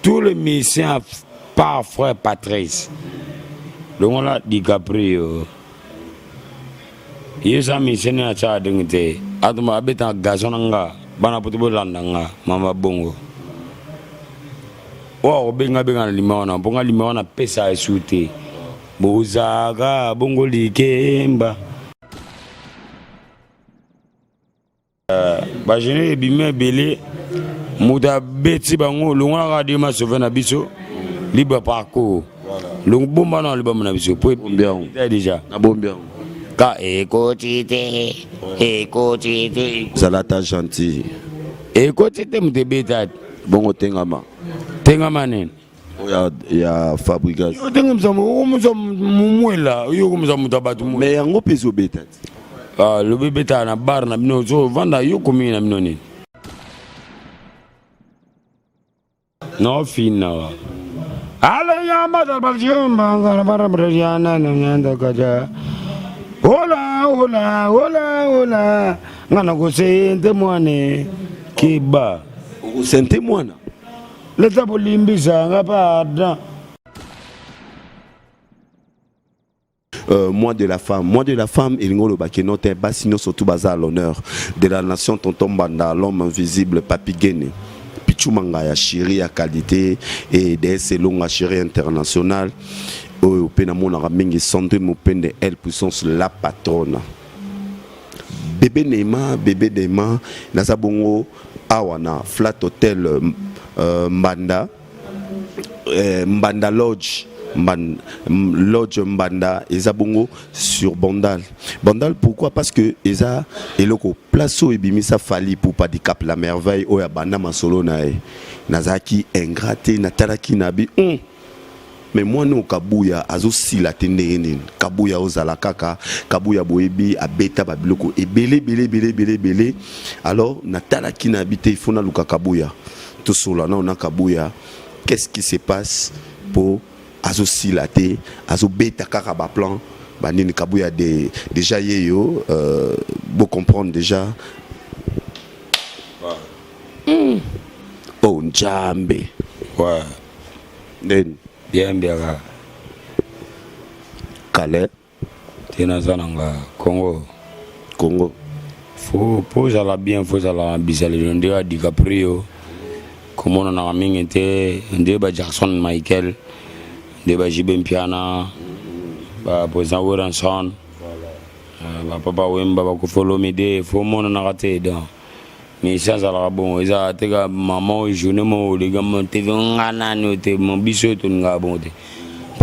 tous les musiciens par frère Patrice. Donc on a DiCaprio. Il y a des musiciens qui ont été adengés. Adama abeta gazonanga, bana potubo landanga, mama bongo. Wow, benga limona, bonga limona pesa esute. Bozaga bongo likemba. Bajene bimé belé. Muda beti bango longa radio ma sauver biso libre parcours long bomba na libre na biso pour bien déjà na bon bien ka ekotite Zalata gentil ekotite mutebeta bongo tengama nen ya fabrication yo tengam mumwela yo kumza mutabatu mais yango peso beta le beta na bar na bino so vanda yo komina bino ni. No fina. Ala yamba da baljumba ngara bara brajana nyanda kaja. Hola. Ngana go sente mwane kiba. Go sente mwana. Leta bolimbisa ngapa. Moi de la femme, il ngolo bakenote basino surtout baza à l'honneur de la nation tonton Banda, l'homme invisible Papi Guéné. Pichumanga ya chéri ya qualité et des selon chéri international au pena mona mingi centre mo pende elle puissance la patronne bébé Neema na sabongo awana flat hotel Mbanda Lodge Mbanda Ezabongo sur Bandal. Pourquoi? Parce que Eza eloko placeau ebimisa fali pour pas handicap la merveille oya banda masolo nae nazaki ingraté natalaki nabi mais moi no kabuya azo sila tendeni kabuya ozala kaka kabuya boyebi abeta babiloko ebele alors natalaki nabi te ifona luka kabuya tout cela na kabuya qu'est-ce qui se passe pour azo silaté azo beta kaka ba plan banini kabuya déjà yeyo beau comprendre déjà oh njambe ouais then bien Calais tena zananga Congo faut poser la bien faut la bisale ndé DiCaprio comme on a mingi te ndé ba Jackson Michael ndé ba Jibem Piana ba Poison Woranson ba Papa Wemba ba ko follow me de faut mon na raté dans mais ça la bon isa te ga maman journée mo les gars mon te ngana no te mon biso to nga bon te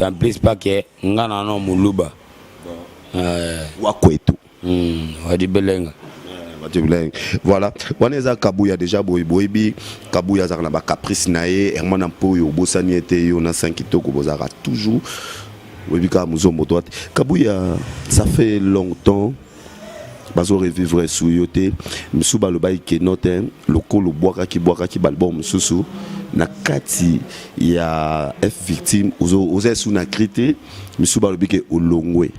en plus pas que ngana no muluba wakwetu wadi belenga voilà waneza kabuya déjà boyebi kabuya za na ba caprice nae hermana mpoyo bosani ete yo na 5 kitoko bozara toujours webika muzombo droite kabuya ça fait longtemps bazo revivre sous yote msuba lo bayi kenote lokolo boaka ki balbum susu na kati ya F victime ozo sous na crité msuba lo bike olongwe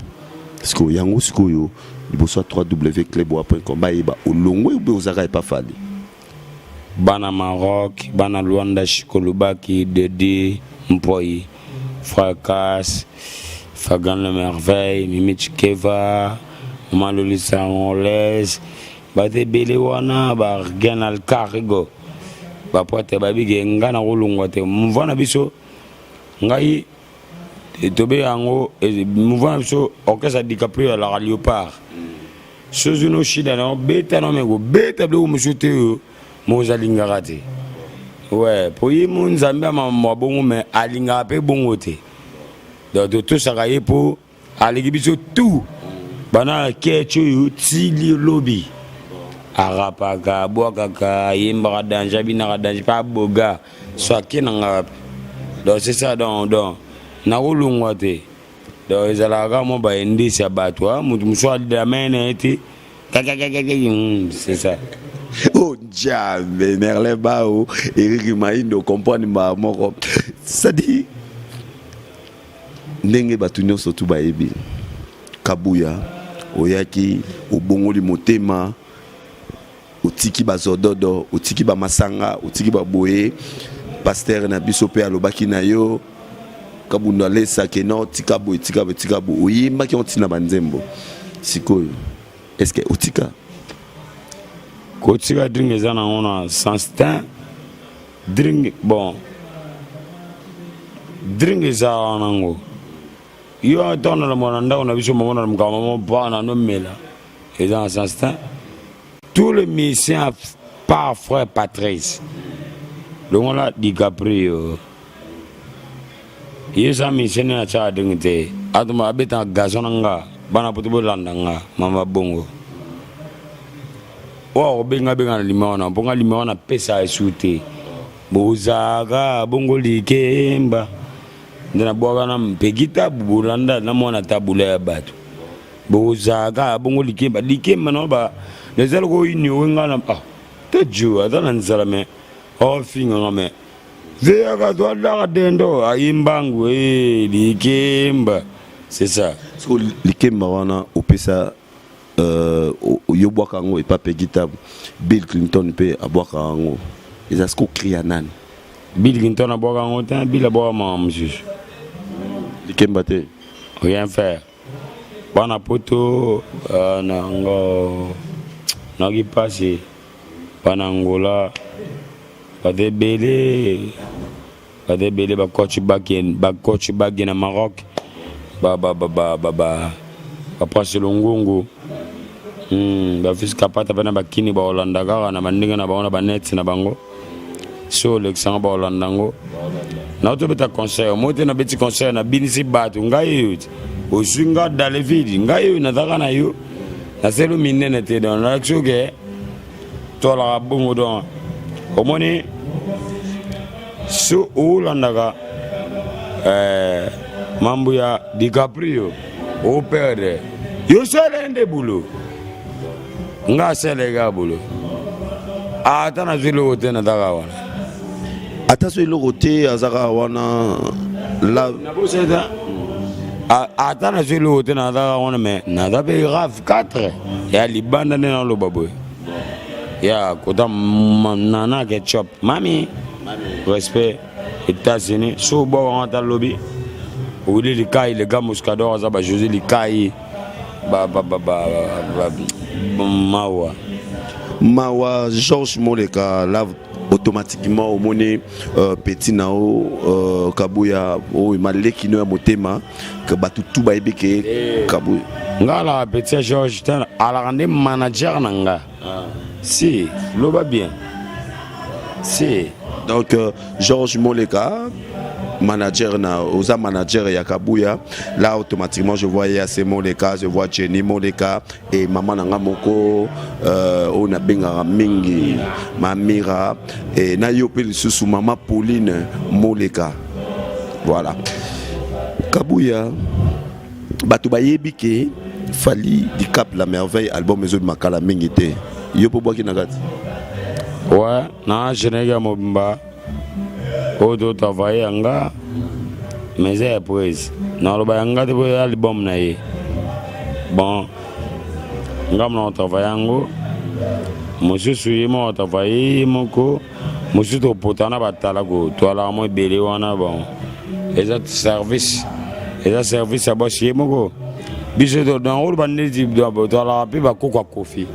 parce que yango sikoyo liboso 3w.club.com ba olongwe ou ozaka pas fali bana Maroc bana Luanda Shikolubaki Dedi Mpoyi Fracas Fagan le merveille Mimi Chikeva Malolisa Anglaise bate bele wana ba Ganal Cargo ba pote ba bige ngana rolungwate mvana biso ngai tobe yango mvana biso okesa DiCaprio la Léopard sozuno shida na beta no mego beta ble umushute mozalinga rate ouais pour y mon zambia ma bongo mais alinga pe bongo te donc tout ça gaye pour aligi biso tout bana kecho yu tili lobby arapaka boakaka yemba danja bina danja pa boga so kinanga donc c'est ça donc na rolungwa te donc ezalaka mo ba indi sa batwa muso de la main été c'est ça oh jamais Merlin Bao Eric Maindo comprendre ma moko ça dit ndenge batunyo surtout baebi kabuya oyaki obongoli motema otiki bazododo otiki ba masanga otiki ba boye pasteur na biso pe alobaki na yo kabunda lesa ke non tikabo oyimba ki ontina banzembo sikoyo est-ce que otika kotika drink eza nango na sanstin drink bon drink eza nango yo tona na mona ndako na biso mona na mukama mo bana no mela eza na sanstin tous les musiciens par frère Patrice longola DiCaprio yesa musicien na cha drink te atuma abeta gazon nga bana poto bolanda nga mama bongo o benga na limona bonga limona pesa esute bozaka bongo likemba ndena bwaga na mpegita bulanda na mona tabula ya bato bozaka bongo likemba no ba nezalo ko ini wenga na te ju adana nzala me o finga no me veya ka to ala dendo ayimbangu likemba c'est ça so likemba wana opesa yo bwaka ngo et pas pegita Bill Clinton pe abwaka ngo ils asko kriya nani Bill Clinton abwaka ngo tan Bill abwaka ma monsieur likemba te rien faire bana poto na ngo na ki passé bana Angola badebele ba coach bagi na Maroc ba passe longongo ba fils kapata bana bakini ba Hollanda kaka na bandinga na baona ba net na bango so l'exemple ba Hollanda ngo na to beta conseil mo te na beti conseil na binisi batu ngai o swinga dans les villes ngai na daka na yo na selo minene te don na tsuge to la bongo don o moni so Hollanda ka mambo ya DiCaprio o perde yo selende boulot nga selega boulot ata na zilo te na daga wana ata so iloko te azaka wana la na boseta ata na zilo te na daga wana me na da be grave 4 ya libanda ne na lo babo ya kota nana ketchup mami respect États-Unis so bo anta lobby Ouli Likai, le gars Moscador, Zaba José Likai, Mawa Georges Moleka, là automatiquement au monnaie petit nao Kabuya, oh maleki no motema, que batu tout baibeke Kabuya. Ngala petit Georges, ala rende manager nanga. Si, l'eau va bien. Si. Donc Georges Moleka. Manager na oza manager ya Kabuya là automatiquement je voyais assez Moleka, je vois Jenny Moleka et maman nanga moko on a benga mingi mamira et na yo pe sous maman Pauline Moleka voilà Kabuya batu bayebi ke fali di Cap la merveille album mezo makala mingi te yo po boki nakati ouais na jenega mobimba odo travailler anga mais c'est prise na lo ba anga de album na ye bon ngam na travailler ngo monsieur suyimo travailler moko monsieur to potana batala go to ala mo bele wana bon exact service à boss ye moko biso do dans rôle bande di to ala pe ba ko kofi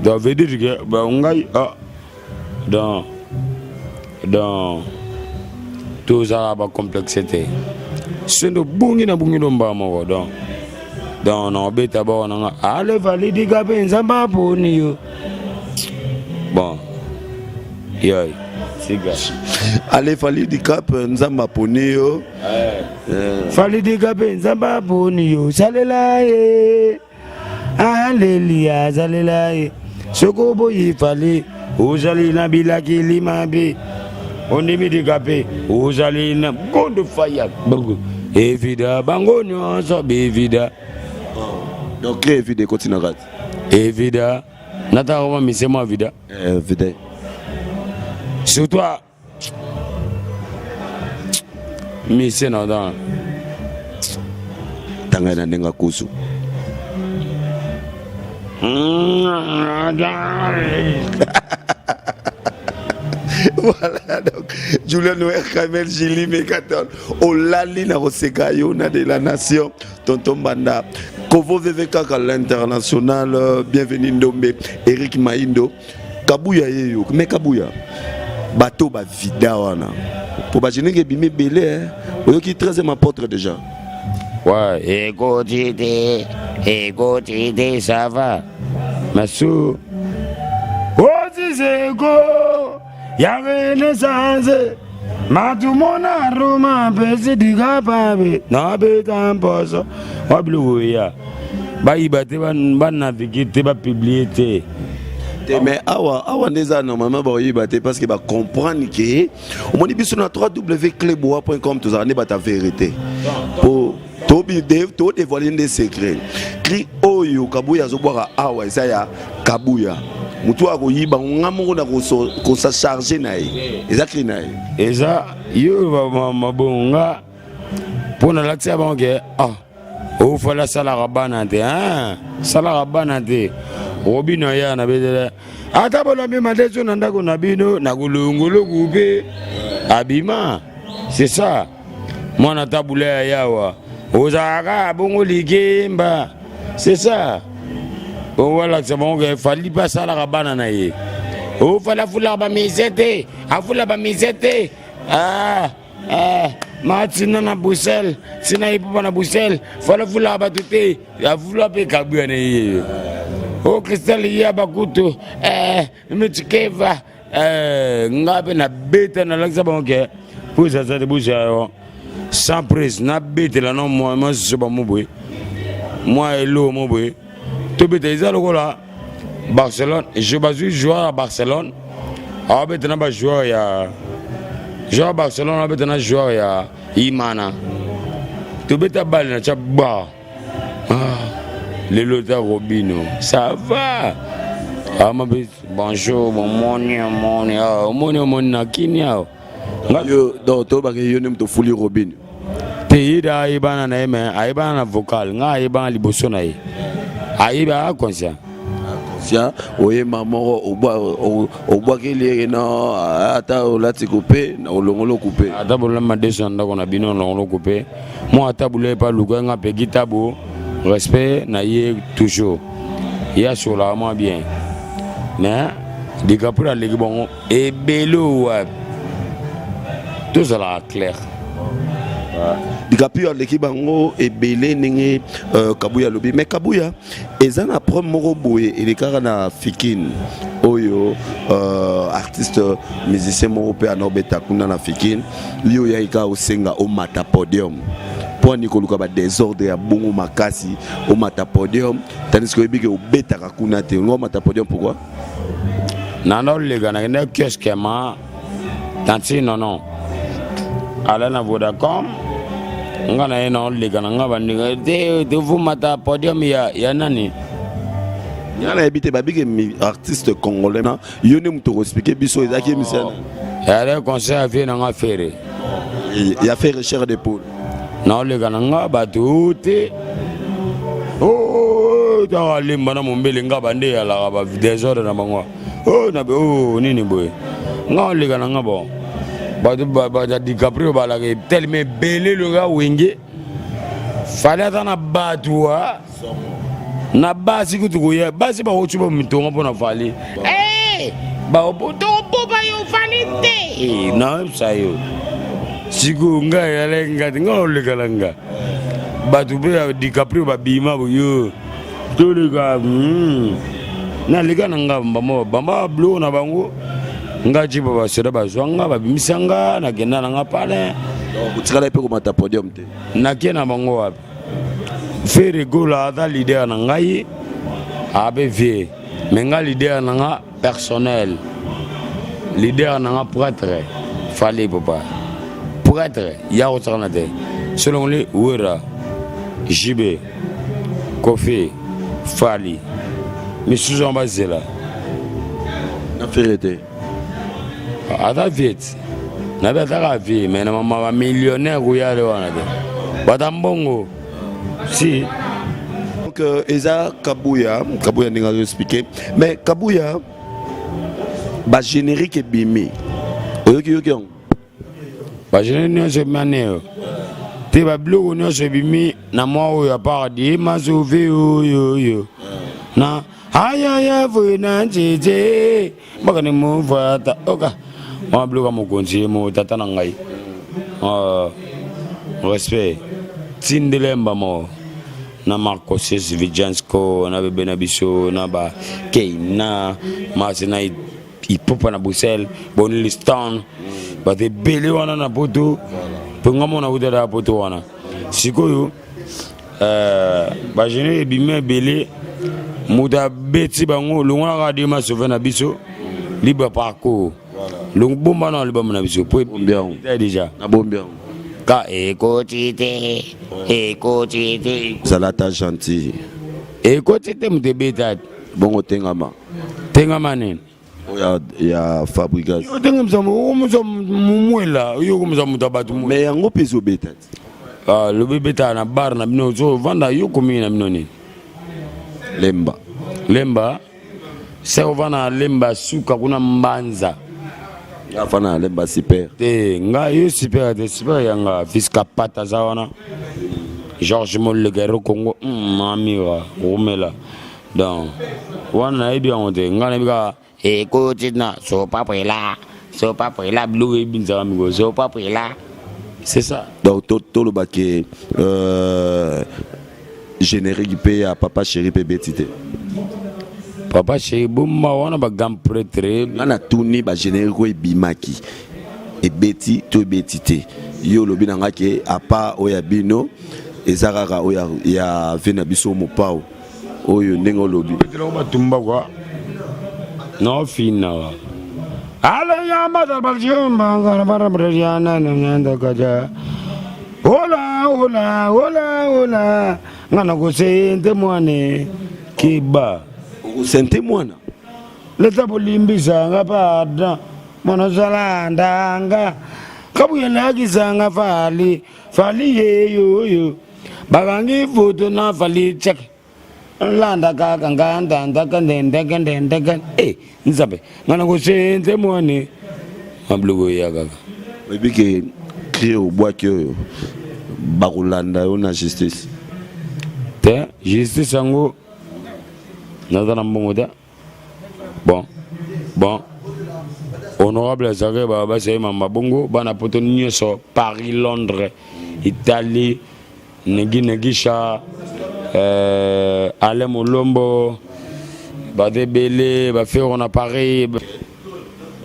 do veut dire que ba ngai dans tous à la complexité. C'est de bungi na mbamo donc on beta bon on allez valider gaben zamba boni yo bon yo siga allez valider cap nzamba poni yo valider gaben zamba boni yo salela e alleluia salela e soko boyi fali ozali na bilaki limabe on est mis de gapé aux allées na gonde fayat évida bango nyonso bevida donc évida continue rat évida nata ko mi c'est moi vida évida surtout mi c'est na dans tanga na ndenga kusu Voilà, donc Julien Noël Kamel Gili Mekaton Olali na Rosekayo na de la nation tonton Banda Kovo VVK à l'international bienvenue Ndombe Eric Maindo Kabuya yeyo mais Kabuya bateau ba vida wana pour ba jeune ke bimi belé oyo qui 13e apôtre déjà. Ouais, écoutez, ça va. Massou. Oh, c'est go. Y'a renaissance. Matumona Roma, pèse du capable. Non, bétan, poche. Oblouya. Bah, il battait, bah, naviguer, t'es pas publié, t'es. Mais awa neza normalement ba yibate parce que ba comprendre que on m'a dit sur na www.cleboa.com tout ça ne ba ta vérité pour to dévoiler des secrets cri oyo Kabuya zo boire awa ça ya Kabuya mutu ako yiba ngamo na ko sa charger nae ezakri nae eza yo ba mabonga pona la tia banque o fala sala rabana te sala rabana te Robino ya na bedele ata bolo mi madezo na ndako na bino na kulungulu kupe abima c'est ça mwana tabule ya yawa ozaka bongo likemba c'est ça on voilà c'est bon que fali pas ça la rabana na ye o fala fula ba misete afula ba misete matina na Bruxelles sina ipo na Bruxelles fala fula ba tuté afula pe Kabuya na ye. Oh Christelle ya bakuto mitikeva ngabe na beta na laksa bonke pour ça de bouger sans prise na beta la non moi je pas mobwe moi elo mobwe to beta isa lokola Barcelone je basu joueur à Barcelone beta na ba joueur ya joueur Barcelone beta na joueur ya Imana to beta balle na chaba le lota Robino, ça va. Bonjour, mon nakinia. Yo docteur ba yo nem to fuli Robino. Te ida ibana na eme, ibana vocal, nga ibana liboso na ye. Aiba conscient. Conscient, oye maman o bois que les non ata olati coupé na olongolo coupé. Ata bolama descendre ko na bino olongolo coupé. Moi ata boule pas luka nga pe gitabo. Respect naïe toujours. Il y a sur la moins bien. Mais des capres les bon et bello tout ça là clair. Des capres l'équipe bango et belé n'engé Kabuya lobby mais Kabuya ezan après moro boye et les carana fikin oyo artiste musicien moro pe anobeta kuna na fikin lio ya ika osenga o mata podium. Pour Nikoluka ba désordre ya bongo makasi au mata podium tandis que biki au beta kakuna te ngo mata podium pourquoi nano le gana ne kiosque ma tanti non ala na Vodacom ngana eno le gana ngaba ni de vous mata podium ya nani yana habité ba biki artiste congolais na yone muto expliquer biso ezaki misana ya le conseil a fait na faire il a fait recherche d'épaule. Non, les gars, tout oh, tu as les madame Mbelinga bandé à la des ordres na bango. Oh, nini boy. Non, les gars, bon. Bah, DiCaprio, bah, la tellement belé le gars wingé. Fallait dans la batua. Na basi que tu connais, basi bah, tu peux me tourner pour na fali. Eh, bah, poto bah, yo falite. Non, ça yo. Siku nga yalenga ngole kalanga batu be DiCaprio ba bima yo to le ga na le ga nga bamba blo na bango nga jiba ba sera ba zwanga ba bimisanga na gena nga pale utikala pe ko mata podium te na kena bango wapi fere gola da leader na ngai abe vie menga leader na nga personnel leader na nga prêtre fallait papa pour être Yao Tranade, selon les Ouera, JB, Kofi, Fali, mais sous-en basé là. La vérité. À ta vite, n'a pas ta vie, mais maman millionnaire ou y'a le one. Badambongo, si. Donc, Eza Kabuya n'a pas expliqué, mais Kabuya, bah générique et bimé. oyoki yango bagénéraux nyonso ebimani oyo te babiloko nyonso ebimi na mwa oyo apardi masove oyo na ayaya voina njeje bakani muvata oka mwa biloko ya mokonzi mo tata na ngai respect tindelemba mo na Marcos Vijansko na bebe na biso na ba keina masi na ipopa na Bruxelles Bonilistan bate bele wana na poto ponga mona kutala na poto wana sikoyo ba généraux ebime bele muta beti bango longona ka de ma sauver na biso libre parcours long bomba na libre na biso po bien déjà na bomba ka ekotite salata gentil ekotite mutebeta bongo tengama nini ya fabrication yo tenga msa mumwela yo kumza mutabatu mais yango peso beta le beta na bar na bino so vanda yo komi na bino nini lemba seko vana lemba suka kuna mbanza afana lemba super te nga yo super yanga fiska pata za wana Georges Molegero Congo mamira rumela donc wana ebi yango te nga na bika ekotina so papela blou ebinza amigo so papela c'est ça donc tout le baquet générique pe à papa chéri pe betité papa chéri bomba wana ba gam prêtre ngana tuni ba générique ko ebimaki ebeti to ebetité yo lobi nanga ke apa oya bino ezakaka oya ya vena biso mopao oyo ndenge lobi petelo batumba kwa no fina ala ya mata baljumba ngara bara briliana nyanda kaja Hola ngana ko sente mwane kiba sente mwana leta bolimbisa ngapada mona zalandanga kabuyela kizanga fali yeyo bagangi foto na fali check landa kaka nganda ndaka nzabe ngana ko sente mwane mablugo ya kaka ebike créer au bois que bakulanda yo na justice te justice yango naza na mbongo te bon honorable azalaki basali mamba bongo bana poto nyonso Paris Londres Italie negisha ale molombo badebele bafero na Paris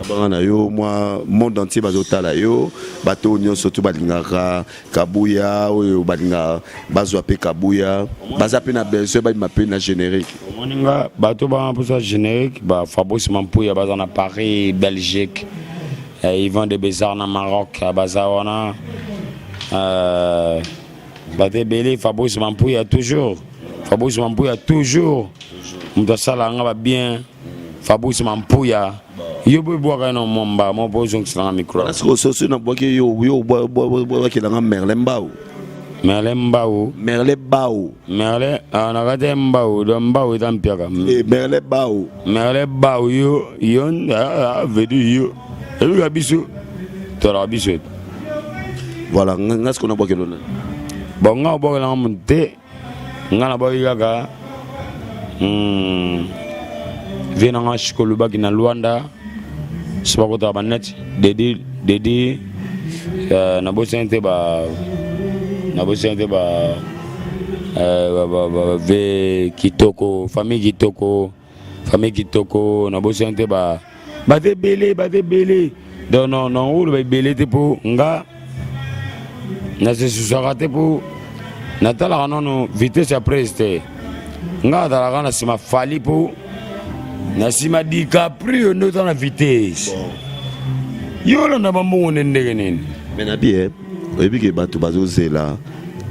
bangana yo moi monde entier bazotala yo bato nyonso to balingaka kabuya oyo balinga bazwa pe kabuya baza pe na besoin ba mape na générique moninga bato ba pour ça générique ba Fabrice Mampuya baza na Paris Belgique Yvan de Bézard na Maroc baza wana bate belé Fabrice Mampuya toujours mudasala nga ba bien Fabrice Mampuya yo boka no momba mo bozo ngisanga micro parce que so na boke yo bo ki langa Merlin Bao Merlin ana kate mbao do mbao itampiaka Merlin Bao yo vedu yo eluka biso tora biso voilà ngas ko na boke lona bon nga boka na monte nga na boka kaka vena nga shikoluba kina Luanda sibakota banet dedi na bosente ba ve kitoko famille kitoko na bosente ba bate bele donc non ulu ba bele te po nga na se susaka te po na talaka nono vitesse ya preste nga talaka na sima fali po na sima DiCaprio ndo na vitesse yolo na bambongo ndenge nini mena bien oyebike bato bazozela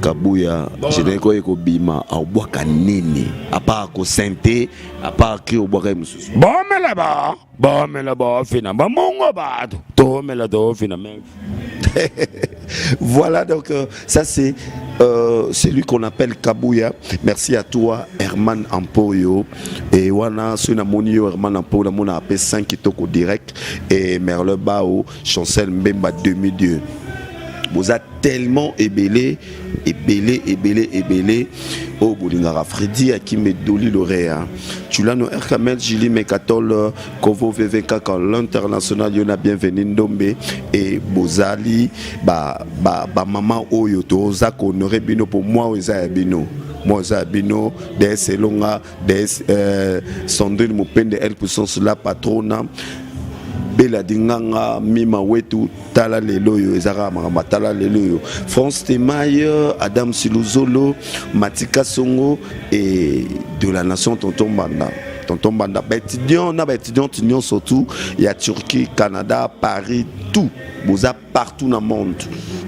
kabuya générique eko bima abwaka nini apa ko sente apa ki obwaka mususu bomela ba fina bambongo bato tomela to fina men Voilà, donc ça c'est celui qu'on appelle Kabouya. Merci à toi, Herman Ampoyo. Et wana suna monio Herman Ampoyo, on a appelé 5 kitoko direct. Et Merle Bao, Chancel Mbemba 2002. Vous êtes tellement ébélé. Oh, Bolingara Freddy, à qui me doli l'oreille. Tu l'as, nous, Erkamel, Gili, Mekatol, Kovo, VVK, quand l'international, y en a bienvenu, Ndombe, et Bozali, maman, Oyo, Ozak, honoré, Bino, pour moi, Oza, Bino. Moi, Bino, DS Longa, DS Sandrine Moupende, elle, pour son cela, patrona. Bela dinganga mima wetu tala leloyo ezara tala leloyo France Temaille, Adam Siluzolo, Matika Songo et de la nation Tonton Banda étudiant surtout il y a Turquie, Canada, Paris, tout vous a partout dans le monde.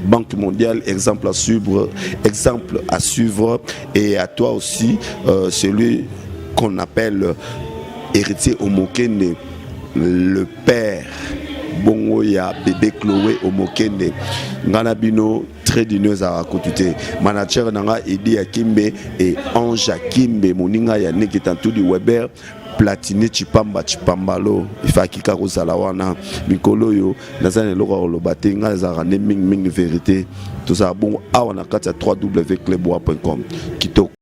Banque mondiale, exemple à suivre et à toi aussi celui qu'on appelle héritier Omokene, le père Bongoya bébé Chloé Omokende ngana bino très dineuse à côté manager nanga Edi Akimbe et Ange Akimbe moninga ya nekitantu di Weber Platini Chipambalo ifakika kozala wana mikolo yo nazana loko lobate nga za ming vérité tout ça bon awana kata www.clubwa.com kitoko.